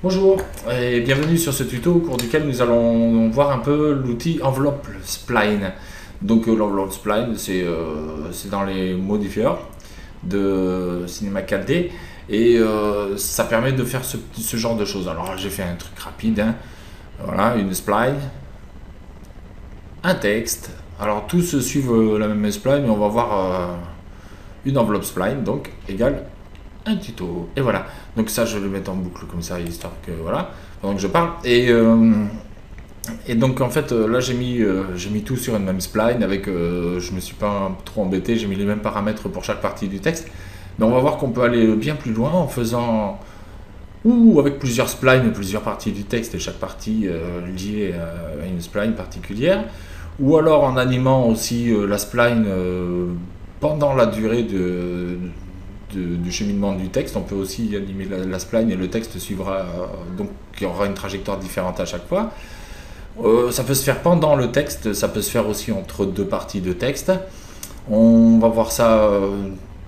Bonjour et bienvenue sur ce tuto au cours duquel nous allons voir un peu l'outil Envelope Spline. Donc l'enveloppe Spline c'est dans les modifiers de Cinema 4D et ça permet de faire ce genre de choses. Alors j'ai fait un truc rapide, hein. Voilà, une spline, un texte. Alors tous suivent la même spline mais on va voir une enveloppe spline donc égale un tuto. Et voilà. Donc ça, je vais le mettre en boucle comme ça, histoire que voilà, pendant que je parle. Et donc en fait, là j'ai mis tout sur une même spline avec, je me suis pas trop embêté, j'ai mis les mêmes paramètres pour chaque partie du texte. Mais on va voir qu'on peut aller bien plus loin en faisant ou avec plusieurs splines, plusieurs parties du texte et chaque partie liée à une spline particulière, ou alors en animant aussi la spline pendant la durée du cheminement du texte. On peut aussi animer la spline et le texte suivra, donc il y aura une trajectoire différente à chaque fois. Ça peut se faire pendant le texte, ça peut se faire aussi entre deux parties de texte. On va voir ça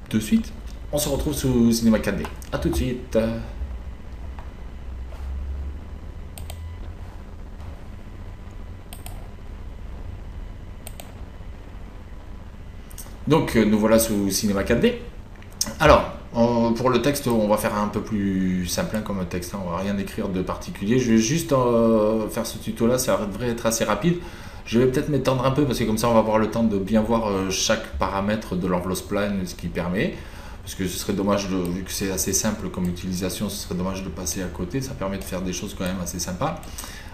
de suite. On se retrouve sous Cinema 4D. A tout de suite. Donc nous voilà sous Cinema 4D. Alors, pour le texte, on va faire un peu plus simple hein, comme texte, hein, on va rien écrire de particulier. Je vais juste faire ce tuto là, ça devrait être assez rapide. Je vais peut-être m'étendre un peu parce que comme ça on va avoir le temps de bien voir chaque paramètre de l'enveloppe spline, ce qui permet. Parce que ce serait dommage, vu que c'est assez simple comme utilisation, ce serait dommage de passer à côté, ça permet de faire des choses quand même assez sympas.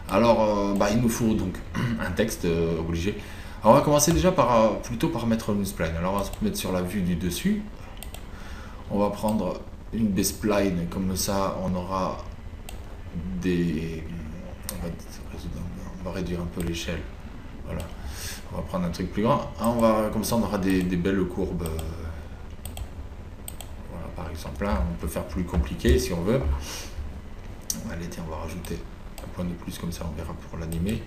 Alors, il nous faut donc un texte obligé. Alors on va commencer déjà plutôt par mettre une spline. Alors on va se mettre sur la vue du dessus. On va prendre une B-spline, comme ça on aura des... On va réduire un peu l'échelle. Voilà. On va prendre un truc plus grand. Comme ça on aura des belles courbes. Voilà, par exemple là, on peut faire plus compliqué si on veut. Allez, tiens, on va rajouter un point de plus, comme ça on verra pour l'animer.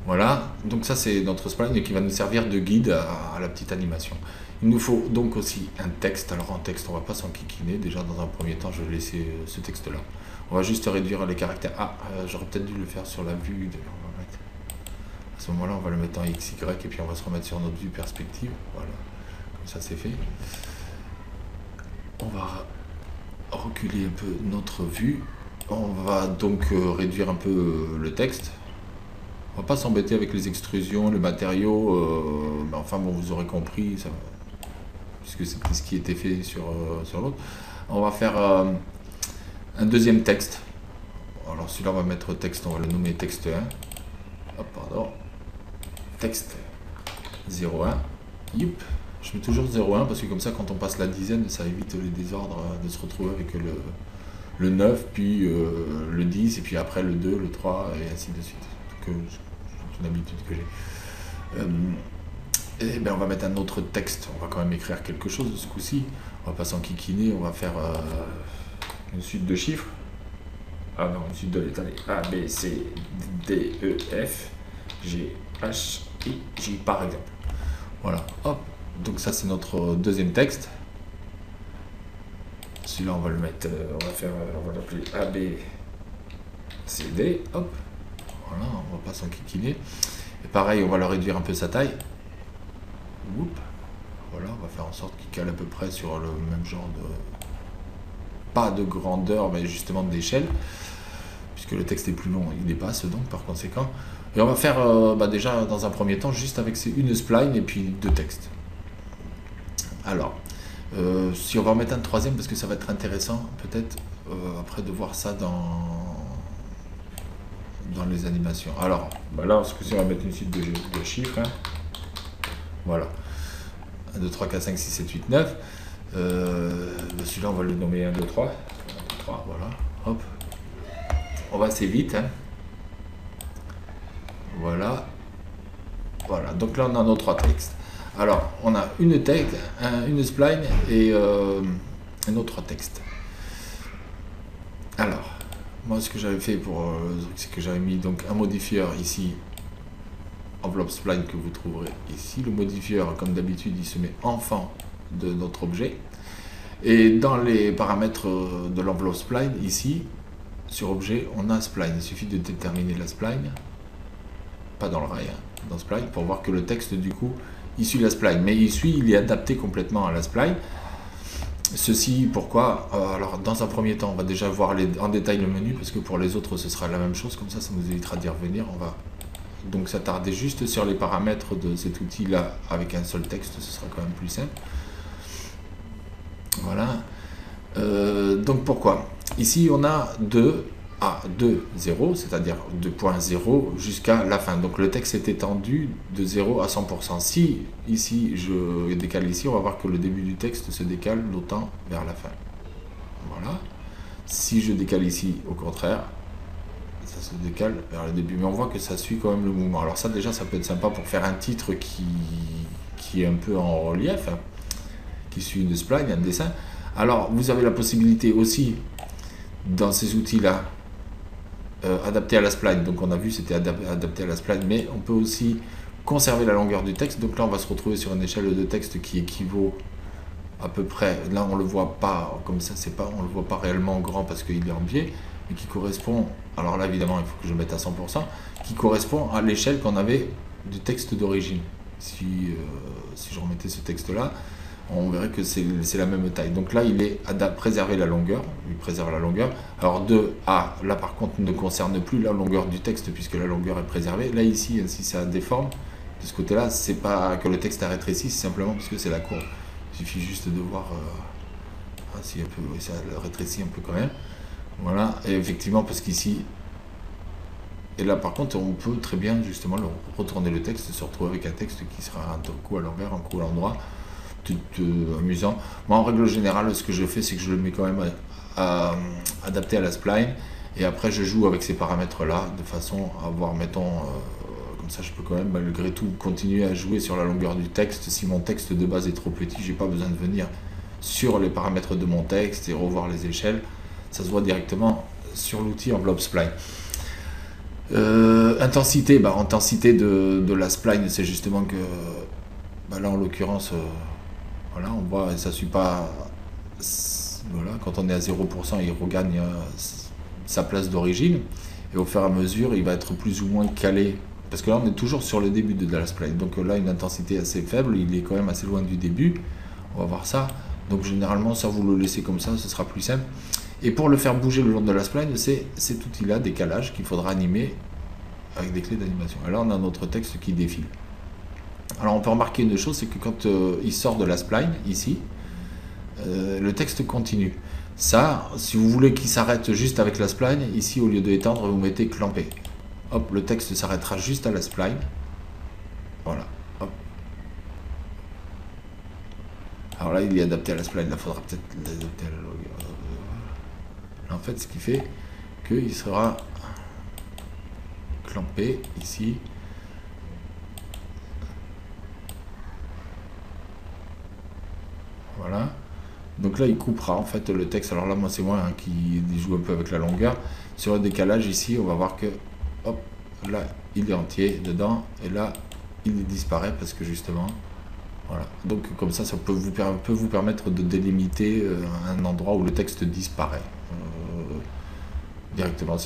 Voilà, donc ça c'est notre spline qui va nous servir de guide à la petite animation. Il nous faut donc aussi un texte. Alors en texte, on va pas s'enquiquiner. Déjà dans un premier temps, je vais laisser ce texte-là. On va juste réduire les caractères. J'aurais peut-être dû le faire sur la vue. À ce moment-là, on va le mettre en XY et puis on va se remettre sur notre vue perspective. Voilà, comme ça c'est fait. On va reculer un peu notre vue. On va donc réduire un peu le texte. On va pas s'embêter avec les extrusions, le matériau, mais enfin bon, vous aurez compris, ça, puisque c'était ce qui était fait sur l'autre. On va faire un deuxième texte. Alors celui-là, on va mettre texte, on va le nommer texte 1. Hop, pardon. Texte 01. Youp. Je mets toujours 01 parce que comme ça, quand on passe la dizaine, ça évite les désordres de se retrouver avec le 9, puis le 10, et puis après le 2, le 3, et ainsi de suite. Donc, c'est une habitude que j'ai. Et bien, on va mettre un autre texte. On va quand même écrire quelque chose ce coup-ci. On va pas s'enquiquiner. On va faire une suite de chiffres. Ah non, une suite de lettres. A, B, C, D, E, F, G, H, I, J, par exemple. Voilà. Hop. Donc ça, c'est notre deuxième texte. Celui-là, on va le mettre. On va l'appeler A, B, C, D. Hop. Voilà. On va pas s'enquiquiner. Et pareil, on va le réduire un peu sa taille. Oup. Voilà, on va faire en sorte qu'il cale à peu près sur le même genre de... Pas de grandeur, mais justement d'échelle. Puisque le texte est plus long, il dépasse donc par conséquent. Et on va faire déjà dans un premier temps juste avec une spline et puis deux textes. Alors, si on va en mettre un troisième, parce que ça va être intéressant peut-être après de voir ça dans les animations. Alors, là, ce coup-ci, on va mettre une suite de chiffres. Hein. Voilà. 1, 2, 3, 4, 5, 6, 7, 8, 9. Celui-là, on va le nommer 1, 2, 3. 1, 2, 3, voilà. Hop. On va assez vite. Hein. Voilà. Voilà. Donc là, on a nos trois textes. Alors, on a une spline et un autre texte. Alors, moi, ce que j'avais fait c'est que j'avais mis donc un modifier ici, enveloppe spline que vous trouverez ici. Le modifier, comme d'habitude, il se met enfant de notre objet. Et dans les paramètres de l'enveloppe spline, ici, sur objet, on a spline. Il suffit de déterminer la spline, pas dans le rail, hein, dans spline, pour voir que le texte du coup il suit la spline. Mais il est adapté complètement à la spline. Ceci, pourquoi alors dans un premier temps, on va déjà voir en détail le menu, parce que pour les autres ce sera la même chose, comme ça nous évitera d'y revenir. On va donc s'attarder juste sur les paramètres de cet outil là avec un seul texte, ce sera quand même plus simple. Voilà. Donc pourquoi ici on a 2 à 2, 0, c'est-à-dire 2.0 jusqu'à la fin. Donc le texte est étendu de 0 à 100%. Si ici je décale ici, on va voir que le début du texte se décale d'autant vers la fin. Voilà. Si je décale ici, au contraire, ça se décale vers le début. Mais on voit que ça suit quand même le mouvement. Alors ça déjà, ça peut être sympa pour faire un titre qui est un peu en relief, hein, qui suit une spline, un dessin. Alors vous avez la possibilité aussi, dans ces outils-là, adapté à la spline, donc on a vu c'était adapté à la spline, mais on peut aussi conserver la longueur du texte. Donc là on va se retrouver sur une échelle de texte qui équivaut à peu près, là on le voit pas comme ça, on le voit pas réellement grand parce qu'il est en biais, mais qui correspond, alors là évidemment il faut que je mette à 100%, qui correspond à l'échelle qu'on avait du texte d'origine. Si je remettais ce texte là, on verrait que c'est la même taille. Donc là, il est préserver la longueur. Il préserve la longueur. Alors 2A, là par contre, ne concerne plus la longueur du texte puisque la longueur est préservée. Là ici, si ça déforme, de ce côté-là, c'est pas que le texte a rétréci, c'est simplement parce que c'est la courbe. Il suffit juste de voir si un peu, oui, ça rétrécit un peu quand même. Voilà, et effectivement, parce qu'ici, et là par contre, on peut très bien justement retourner le texte, se retrouver avec un texte qui sera un coup à l'envers, un coup à l'endroit. Amusant. Moi en règle générale ce que je fais c'est que je le mets quand même adapté à la spline et après je joue avec ces paramètres là de façon à voir, mettons comme ça je peux quand même malgré tout continuer à jouer sur la longueur du texte. Si mon texte de base est trop petit, j'ai pas besoin de venir sur les paramètres de mon texte et revoir les échelles, ça se voit directement sur l'outil Envelope Spline. Intensité, intensité de la spline, c'est justement que là en l'occurrence voilà, on voit, ça ne suit pas. Voilà, quand on est à 0%, il regagne sa place d'origine. Et au fur et à mesure, il va être plus ou moins calé. Parce que là, on est toujours sur le début de la spline. Donc là, une intensité assez faible. Il est quand même assez loin du début. On va voir ça. Donc généralement, ça, vous le laissez comme ça, ce sera plus simple. Et pour le faire bouger le long de la spline, c'est cet outil-là, décalage, qu'il faudra animer avec des clés d'animation. Et là, on a notre texte qui défile. Alors on peut remarquer une chose, c'est que quand il sort de la spline, ici, le texte continue. Ça, si vous voulez qu'il s'arrête juste avec la spline, ici au lieu de étendre, vous mettez clampé. Hop, le texte s'arrêtera juste à la spline. Voilà. Hop. Alors là, il est adapté à la spline, il faudra peut-être l'adapter à la longueur. En fait, ce qui fait qu'il sera clampé ici. Voilà, donc là il coupera en fait le texte. Alors là moi c'est moi qui joue un peu avec la longueur. Sur le décalage ici on va voir que hop, là il est entier dedans et là il disparaît parce que justement voilà, donc comme ça peut vous permettre de délimiter un endroit où le texte disparaît directement.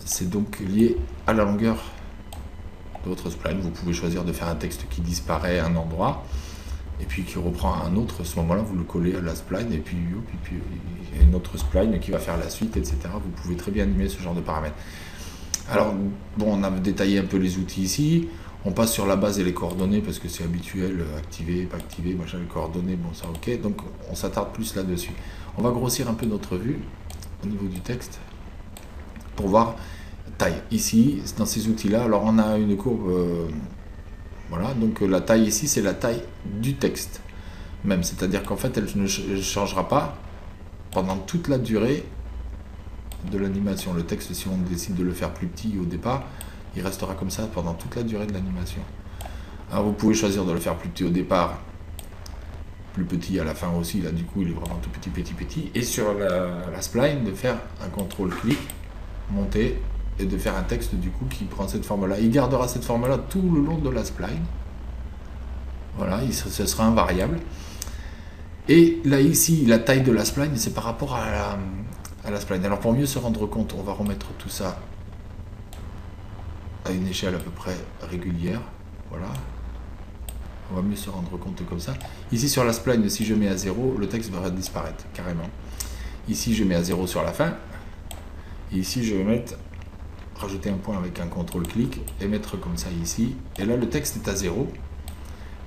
C'est donc lié à la longueur de votre spline. Vous pouvez choisir de faire un texte qui disparaît à un endroit et puis qui reprend un autre. À ce moment-là, vous le collez à la spline et puis il y a une autre spline qui va faire la suite, etc. Vous pouvez très bien animer ce genre de paramètres. Alors, bon, on a détaillé un peu les outils ici. On passe sur la base et les coordonnées parce que c'est habituel, activer, pas activer, machin, les coordonnées, bon, ça ok. Donc, on s'attarde plus là-dessus. On va grossir un peu notre vue au niveau du texte pour voir taille. Ici, dans ces outils-là, alors on a une courbe. Voilà, donc la taille ici, c'est la taille du texte même, c'est-à-dire qu'en fait, elle ne changera pas pendant toute la durée de l'animation. Le texte, si on décide de le faire plus petit au départ, il restera comme ça pendant toute la durée de l'animation. Alors vous pouvez choisir de le faire plus petit au départ, plus petit à la fin aussi, là du coup il est vraiment tout petit, et sur la spline, de faire un contrôle-clic, monter, et de faire un texte du coup qui prend cette forme-là. Il gardera cette forme-là tout le long de la spline. Voilà, ce sera invariable. Et là ici, la taille de la spline, c'est par rapport à la spline. Alors pour mieux se rendre compte, on va remettre tout ça à une échelle à peu près régulière. Voilà. On va mieux se rendre compte comme ça. Ici sur la spline, si je mets à 0, le texte va disparaître carrément. Ici je mets à 0 sur la fin. Et ici je vais mettre, rajouter un point avec un contrôle-clic et mettre comme ça ici. Et là le texte est à 0.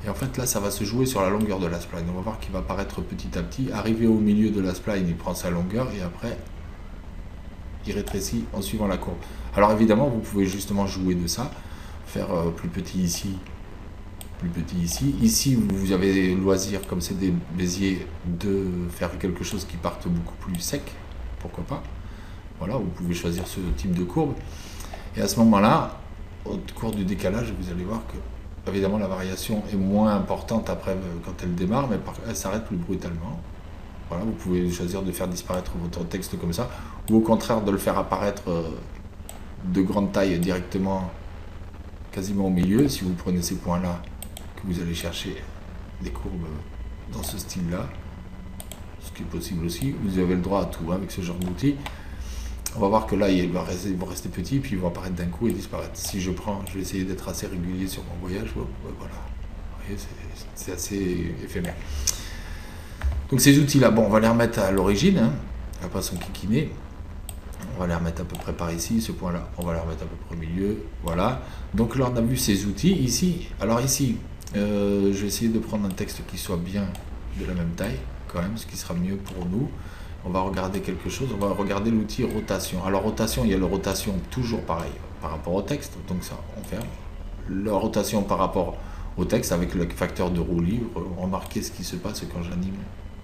Et en fait là ça va se jouer sur la longueur de la spline. On va voir qu'il va apparaître petit à petit. Arrivé au milieu de la spline, il prend sa longueur et après il rétrécit en suivant la courbe. Alors évidemment vous pouvez justement jouer de ça, faire plus petit ici, plus petit ici. Ici vous avez le loisir, comme c'est des Bézier, de faire quelque chose qui parte beaucoup plus sec, pourquoi pas. Voilà, vous pouvez choisir ce type de courbe. Et à ce moment-là, au cours du décalage, vous allez voir que, évidemment, la variation est moins importante après quand elle démarre, mais elle s'arrête plus brutalement. Voilà, vous pouvez choisir de faire disparaître votre texte comme ça, ou au contraire de le faire apparaître de grande taille directement, quasiment au milieu. Si vous prenez ces points-là, que vous allez chercher des courbes dans ce style-là, ce qui est possible aussi. Vous avez le droit à tout avec ce genre d'outil. On va voir que là, ils vont rester petits, puis ils vont apparaître d'un coup et disparaître. Si je prends, je vais essayer d'être assez régulier sur mon voyage. Voilà. Vous voyez, c'est assez éphémère. Donc ces outils-là, bon, on va les remettre à l'origine, hein, on va pas s'enquiquiner. On va les remettre à peu près par ici, ce point-là, on va les remettre à peu près au milieu. Voilà. Donc là, on a vu ces outils ici. Alors ici, je vais essayer de prendre un texte qui soit bien de la même taille, quand même, ce qui sera mieux pour nous. On va regarder quelque chose, on va regarder l'outil rotation. Alors rotation, il y a la rotation toujours pareil par rapport au texte, donc ça on ferme. La rotation par rapport au texte avec le facteur de roue libre. Remarquez ce qui se passe quand j'anime,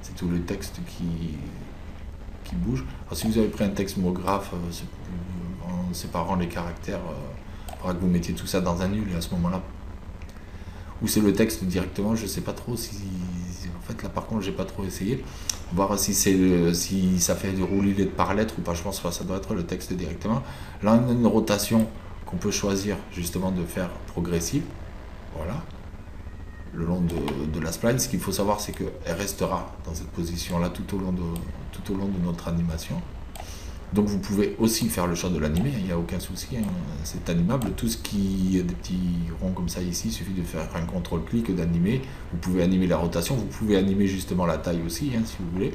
c'est tout le texte qui bouge. Alors si vous avez pris un texte homographe en séparant les caractères, il faudra que vous mettiez tout ça dans un nul et à ce moment-là, ou c'est le texte directement, je ne sais pas trop si... En fait là par contre j'ai pas trop essayé. Voir si ça fait du roulis par lettre ou pas, je pense que ça doit être le texte directement. Là on a une rotation qu'on peut choisir justement de faire progressive. Voilà. Le long de la spline, ce qu'il faut savoir c'est qu'elle restera dans cette position là tout au long de notre animation. Donc vous pouvez aussi faire le choix de l'animer, il n'y a aucun souci, hein, c'est animable. Tout ce qui est des petits ronds comme ça ici, il suffit de faire un contrôle-clic d'animer. Vous pouvez animer la rotation, vous pouvez animer justement la taille aussi, hein, si vous voulez.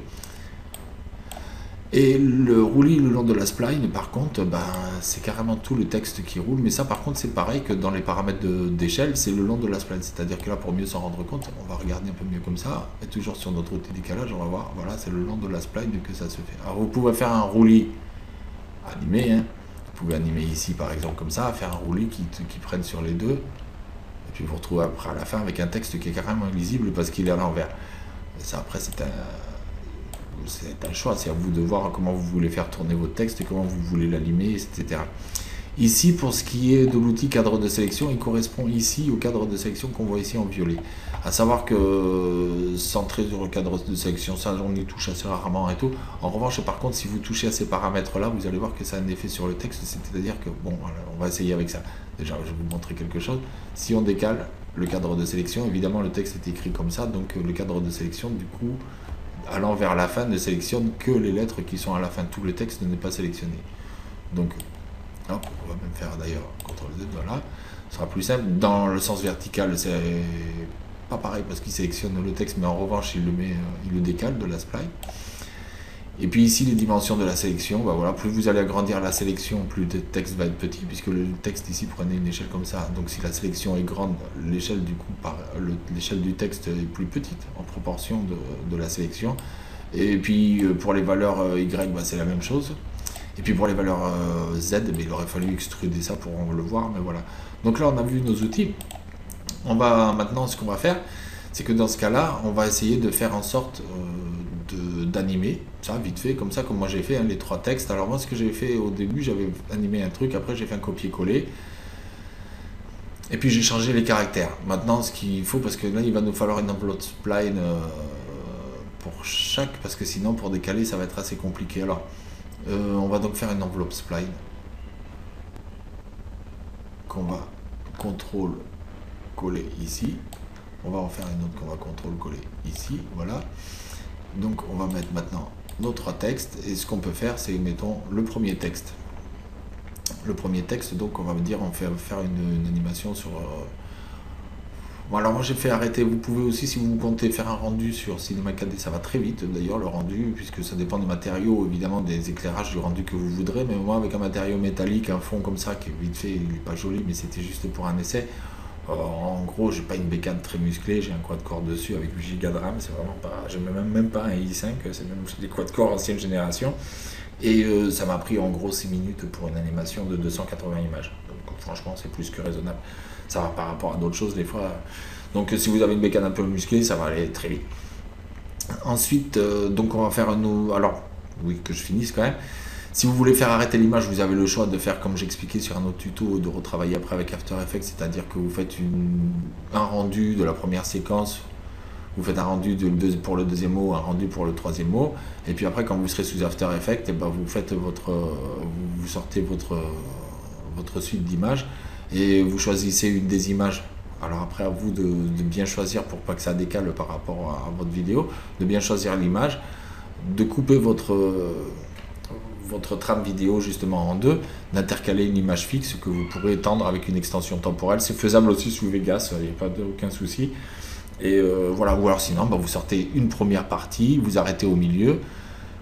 Et le roulis le long de la spline, par contre, ben, c'est carrément tout le texte qui roule. Mais ça, par contre, c'est pareil que dans les paramètres d'échelle, c'est le long de la spline. C'est-à-dire que là, pour mieux s'en rendre compte, on va regarder un peu mieux comme ça. Et toujours sur notre outil décalage, on va voir, voilà, c'est le long de la spline que ça se fait. Alors, vous pouvez faire un roulis animé, hein. Vous pouvez animer ici, par exemple, comme ça, faire un roulis qui prenne sur les deux. Et puis vous retrouvez après à la fin avec un texte qui est carrément illisible parce qu'il est à l'envers. Ça, après, c'est un choix, c'est à vous de voir comment vous voulez faire tourner votre texte et comment vous voulez l'animer, etc. Ici, pour ce qui est de l'outil cadre de sélection, il correspond ici au cadre de sélection qu'on voit ici en violet. À savoir que centré sur le cadre de sélection, ça on y touche assez rarement et tout. En revanche, par contre, si vous touchez à ces paramètres-là, vous allez voir que ça a un effet sur le texte, c'est-à-dire que, bon, voilà, on va essayer avec ça. Déjà, je vais vous montrer quelque chose. Si on décale le cadre de sélection, évidemment, le texte est écrit comme ça, donc le cadre de sélection, du coup, allant vers la fin, ne sélectionne que les lettres qui sont à la fin. Tout le texte n'est pas sélectionné. Donc, hop, on va même faire d'ailleurs CTRL-Z, voilà. Ce sera plus simple. Dans le sens vertical, c'est pas pareil parce qu'il sélectionne le texte, mais en revanche, il le décale de la spline. Et puis ici, les dimensions de la sélection, bah voilà, plus vous allez agrandir la sélection, plus le texte va être petit, puisque le texte ici prenait une échelle comme ça. Donc si la sélection est grande, l'échelle du coup, l'échelle du texte est plus petite en proportion de la sélection. Et puis pour les valeurs Y, bah, c'est la même chose. Et puis pour les valeurs Z, mais il aurait fallu extruder ça pour le voir, mais voilà. Donc là, on a vu nos outils. Maintenant, ce qu'on va faire, c'est que dans ce cas-là, on va essayer de faire en sorte d'animer ça vite fait, comme ça, comme moi j'ai fait, hein, les trois textes. Alors moi, ce que j'ai fait au début, j'avais animé un truc, après j'ai fait un copier-coller, et puis j'ai changé les caractères. Maintenant, ce qu'il faut, parce que là, il va nous falloir une enveloppe spline pour chaque, parce que sinon, pour décaler, ça va être assez compliqué. Alors, on va donc faire une enveloppe spline qu'on va contrôle coller ici. On va en faire une autre qu'on va contrôle coller ici, voilà. Donc on va mettre maintenant nos 3 textes, et ce qu'on peut faire, c'est, mettons, le premier texte. Le premier texte, donc on va me dire, on fait faire une animation sur... Bon, alors moi j'ai fait arrêter, vous pouvez aussi, si vous comptez faire un rendu sur Cinema 4D, ça va très vite d'ailleurs le rendu, puisque ça dépend des matériaux, évidemment des éclairages du rendu que vous voudrez, mais moi avec un matériau métallique, un fond comme ça, qui est vite fait, il n'est pas joli, mais c'était juste pour un essai. En gros, j'ai pas une bécane très musclée, j'ai un quad-core dessus avec 8 Go de RAM, c'est vraiment pas, j'ai même pas un i5, c'est même des quad-core ancienne génération, et ça m'a pris en gros 6 minutes pour une animation de 280 images, donc franchement c'est plus que raisonnable. Ça va par rapport à d'autres choses des fois. Donc si vous avez une bécane un peu musclée, ça va aller très vite. Ensuite, donc on va faire alors, oui, que je finisse quand même. Si vous voulez faire arrêter l'image, vous avez le choix de faire comme j'expliquais sur un autre tuto, de retravailler après avec After Effects, c'est-à-dire que vous faites un rendu de la première séquence, vous faites un rendu pour le deuxième mot, un rendu pour le troisième mot, et puis après quand vous serez sous After Effects, et ben vous faites vous sortez votre suite d'images, et vous choisissez une des images. Alors après à vous de bien choisir pour pas que ça décale par rapport à votre vidéo, de bien choisir l'image, de couper votre trame vidéo justement en deux, d'intercaler une image fixe que vous pourrez étendre avec une extension temporelle. C'est faisable aussi sous Vegas, il n'y a pas aucun souci. Et voilà, ou alors sinon vous sortez une première partie, vous arrêtez au milieu,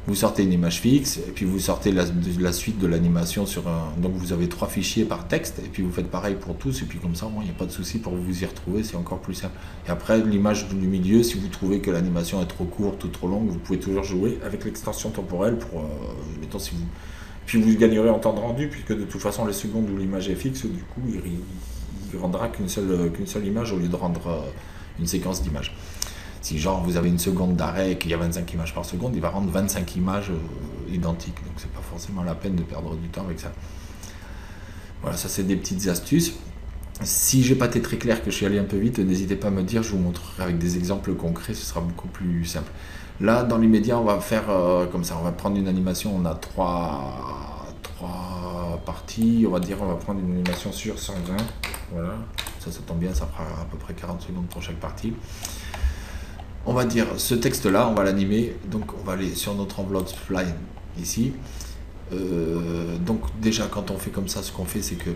vous sortez une image fixe, et puis vous sortez la suite de l'animation sur un... Donc vous avez 3 fichiers par texte, et puis vous faites pareil pour tous, et puis comme ça, il n'y a pas de souci pour vous y retrouver, c'est encore plus simple. Et après, l'image du milieu, si vous trouvez que l'animation est trop courte ou trop longue, vous pouvez toujours jouer avec l'extension temporelle pour... mettons, si vous... Puis vous gagnerez en temps de rendu, puisque de toute façon, les secondes où l'image est fixe, du coup, il rendra qu'une seule image au lieu de rendre une séquence d'images. Si genre vous avez une seconde d'arrêt et qu'il y a 25 images par seconde, il va rendre 25 images identiques. Donc c'est pas forcément la peine de perdre du temps avec ça. Voilà, ça c'est des petites astuces. Si j'ai pas été très clair, que je suis allé un peu vite, n'hésitez pas à me dire, je vous montrerai avec des exemples concrets, ce sera beaucoup plus simple. Là, dans l'immédiat, on va faire comme ça, on va prendre une animation, on a trois parties, on va prendre une animation sur 120, voilà, ça tombe bien, ça fera à peu près 40 secondes pour chaque partie. On va dire ce texte là, on va l'animer, donc on va aller sur notre enveloppe spline ici. Donc déjà quand on fait comme ça, ce qu'on fait c'est que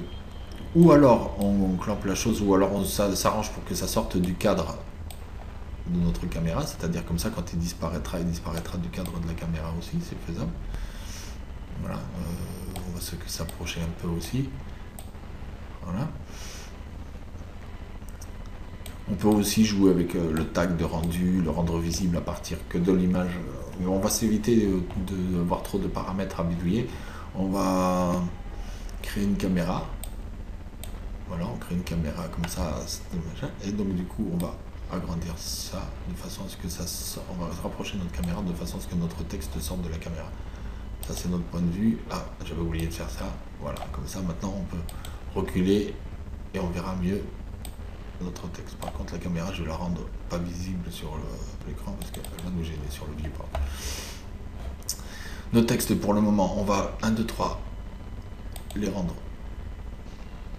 ou alors on clampe la chose, ou alors on s'arrange pour que ça sorte du cadre de notre caméra, c'est-à-dire comme ça quand il disparaîtra du cadre de la caméra aussi, c'est faisable. Voilà, on va s'approcher un peu aussi. Voilà. On peut aussi jouer avec le tag de rendu, le rendre visible à partir que de l'image. On va s'éviter d'avoir trop de paramètres à bidouiller. On va créer une caméra. Voilà, on crée une caméra comme ça. Et donc du coup, on va agrandir ça de façon à ce que on va rapprocher notre caméra de façon à ce que notre texte sorte de la caméra. Ça c'est notre point de vue. Ah, j'avais oublié de faire ça. Voilà, comme ça maintenant on peut reculer et on verra mieux notre texte. Par contre la caméra je vais la rendre pas visible sur l'écran parce qu'elle va nous gêner sur le viewport. Nos textes pour le moment, on va 1, 2, 3 les rendre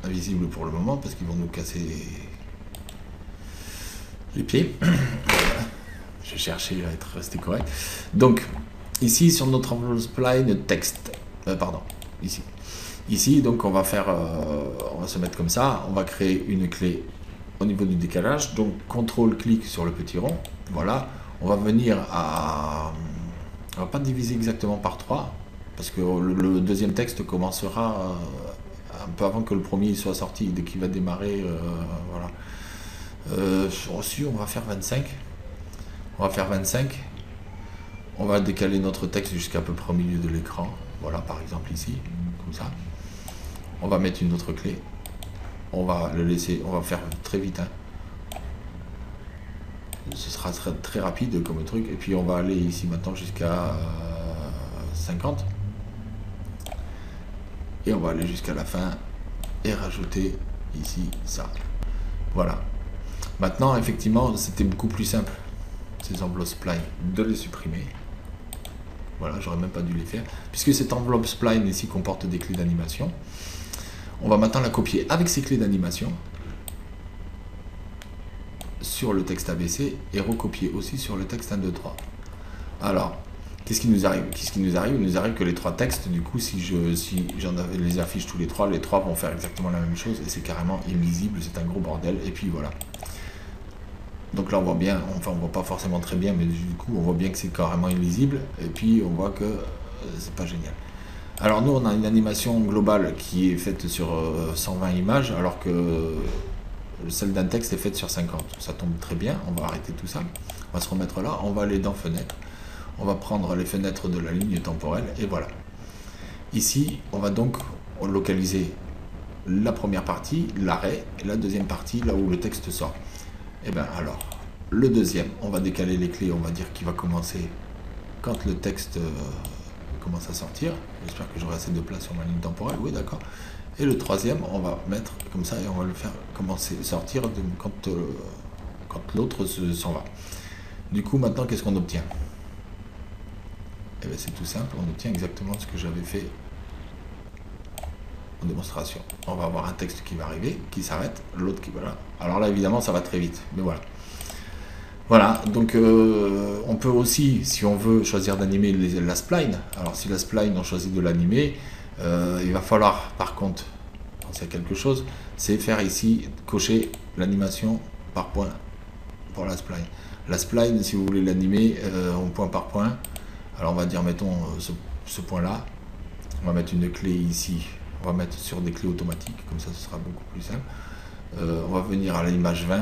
invisibles pour le moment parce qu'ils vont nous casser les pieds. Voilà. J'ai cherché à être resté correct. Donc ici sur notre enveloppe spline texte, ici donc on va se mettre comme ça, on va créer une clé au niveau du décalage, donc CTRL clic sur le petit rond, voilà, on va venir on va pas diviser exactement par 3 parce que le deuxième texte commencera un peu avant que le premier soit sorti, dès qu'il va démarrer, voilà. Ensuite on va faire 25, on va décaler notre texte jusqu'à peu près au milieu de l'écran, voilà, par exemple ici, comme ça. On va mettre une autre clé, on va le laisser, on va faire très vite, hein. Ce sera très rapide comme truc, et puis on va aller ici maintenant jusqu'à 50, et on va aller jusqu'à la fin et rajouter ici ça. Voilà. Maintenant effectivement c'était beaucoup plus simple, ces enveloppes spline, de les supprimer. Voilà, j'aurais même pas dû les faire, puisque cette enveloppe spline ici comporte des clés d'animation. On va maintenant la copier avec ces clés d'animation sur le texte ABC et recopier aussi sur le texte 1, 2, 3. Alors, Qu'est-ce qui nous arrive? Il nous arrive que les trois textes, du coup, si j'en avais les affiches tous les trois vont faire exactement la même chose et c'est carrément illisible, c'est un gros bordel. Et puis voilà. Donc là on voit bien, enfin on voit pas forcément très bien, mais du coup on voit bien que c'est carrément illisible. Et puis on voit que c'est pas génial. Alors nous on a une animation globale qui est faite sur 120 images, alors que celle d'un texte est faite sur 50. Ça tombe très bien, on va arrêter tout ça. On va se remettre là, on va aller dans fenêtres. On va prendre les fenêtres de la ligne temporelle et voilà. Ici, on va donc localiser la première partie, l'arrêt, et la deuxième partie, là où le texte sort. Et bien alors, le deuxième, on va décaler les clés, on va dire qu'il va commencer quand le texte commence à sortir. J'espère que j'aurai assez de place sur ma ligne temporelle, oui d'accord. Et le troisième, on va mettre comme ça et on va le faire commencer, sortir quand l'autre s'en va. Du coup, maintenant, qu'est-ce qu'on obtient? Et bien c'est tout simple, on obtient exactement ce que j'avais fait en démonstration. On va avoir un texte qui va arriver, qui s'arrête, l'autre qui va là. Alors là évidemment ça va très vite, mais voilà. Voilà, donc on peut aussi, si on veut choisir d'animer la spline, alors si la spline on choisit de l'animer, il va falloir par contre penser à quelque chose, c'est faire ici, cocher l'animation par point pour la spline. La spline, si vous voulez l'animer en point par point, alors on va dire, mettons ce point-là, on va mettre une clé ici, on va mettre sur des clés automatiques, comme ça ce sera beaucoup plus simple. On va venir à l'image 20.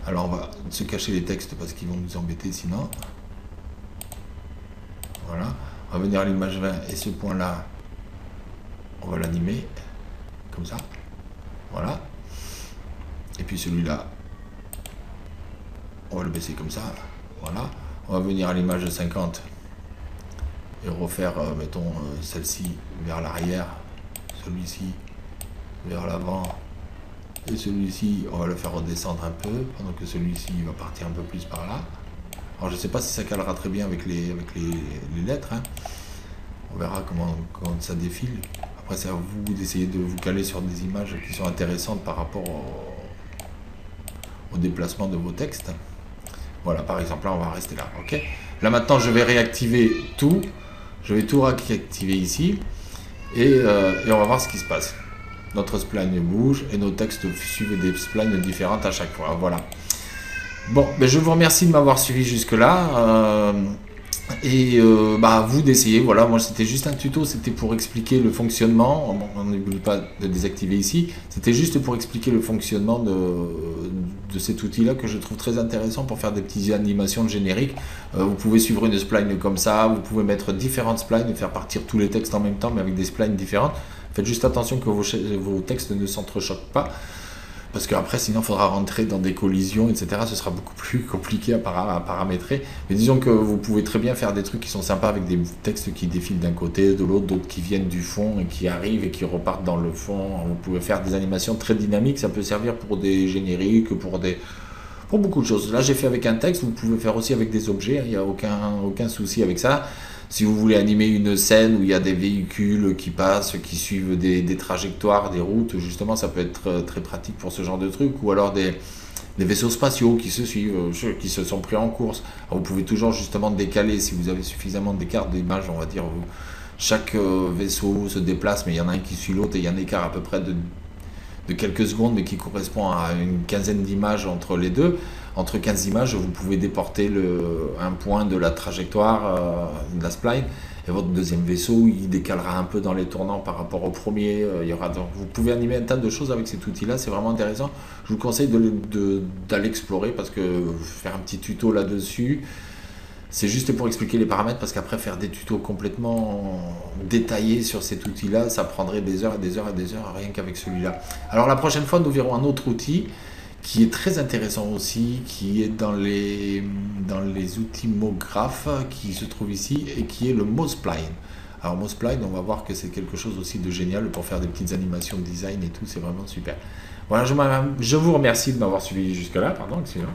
Alors on va se cacher les textes parce qu'ils vont nous embêter sinon. Voilà, on va venir à l'image 20 et ce point-là, on va l'animer, comme ça. Voilà. Et puis celui-là, on va le baisser comme ça. Voilà, on va venir à l'image 50 et refaire, mettons, celle-ci vers l'arrière, celui-ci vers l'avant, et celui-ci, on va le faire redescendre un peu, pendant que celui-ci va partir un peu plus par là. Alors je ne sais pas si ça calera très bien avec les lettres, hein. On verra comment ça défile. Après c'est à vous d'essayer de vous caler sur des images qui sont intéressantes par rapport au déplacement de vos textes. Voilà, par exemple, là, on va rester là, ok? Là, maintenant, je vais réactiver tout. Je vais tout réactiver ici. Et on va voir ce qui se passe. Notre spline bouge et nos textes suivent des splines différentes à chaque fois. Voilà. Bon, ben, je vous remercie de m'avoir suivi jusque-là. Vous d'essayer. Voilà, moi c'était juste un tuto, c'était pour expliquer le fonctionnement. On n'oublie pas de désactiver ici. C'était juste pour expliquer le fonctionnement de cet outil-là que je trouve très intéressant pour faire des petites animations de générique. Vous pouvez suivre une spline comme ça, vous pouvez mettre différentes splines et faire partir tous les textes en même temps, mais avec des splines différentes. Faites juste attention que vos textes ne s'entrechoquent pas. Parce qu'après, sinon, il faudra rentrer dans des collisions, etc. Ce sera beaucoup plus compliqué à paramétrer. Mais disons que vous pouvez très bien faire des trucs qui sont sympas avec des textes qui défilent d'un côté, de l'autre, d'autres qui viennent du fond et qui arrivent et qui repartent dans le fond. Vous pouvez faire des animations très dynamiques. Ça peut servir pour des génériques, pour beaucoup de choses. Là, j'ai fait avec un texte. Vous pouvez faire aussi avec des objets. Il n'y a aucun souci avec ça. Si vous voulez animer une scène où il y a des véhicules qui passent, qui suivent des trajectoires, des routes, justement, ça peut être très pratique pour ce genre de truc. Ou alors des vaisseaux spatiaux qui se suivent, qui se sont pris en course. Alors, vous pouvez toujours justement décaler, si vous avez suffisamment d'écart d'image, on va dire, chaque vaisseau se déplace, mais il y en a un qui suit l'autre et il y a un écart à peu près de quelques secondes, mais qui correspond à une quinzaine d'images entre les deux. Entre 15 images, vous pouvez déporter un point de la trajectoire de la spline, et votre deuxième vaisseau, il décalera un peu dans les tournants par rapport au premier. Vous pouvez animer un tas de choses avec cet outil-là, c'est vraiment intéressant. Je vous conseille d'aller explorer, parce que faire un petit tuto là-dessus, c'est juste pour expliquer les paramètres, parce qu'après faire des tutos complètement détaillés sur cet outil-là, ça prendrait des heures et des heures et des heures, rien qu'avec celui-là. Alors la prochaine fois, nous verrons un autre outil qui est très intéressant aussi, qui est dans les outils MoGraph qui se trouve ici, et qui est le MoSpline. Alors MoSpline, on va voir que c'est quelque chose aussi de génial pour faire des petites animations de design et tout, c'est vraiment super. Voilà, je vous remercie de m'avoir suivi jusque-là, excusez-moi.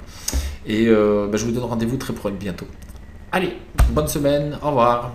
Et je vous donne rendez-vous très bientôt. Allez, bonne semaine, au revoir.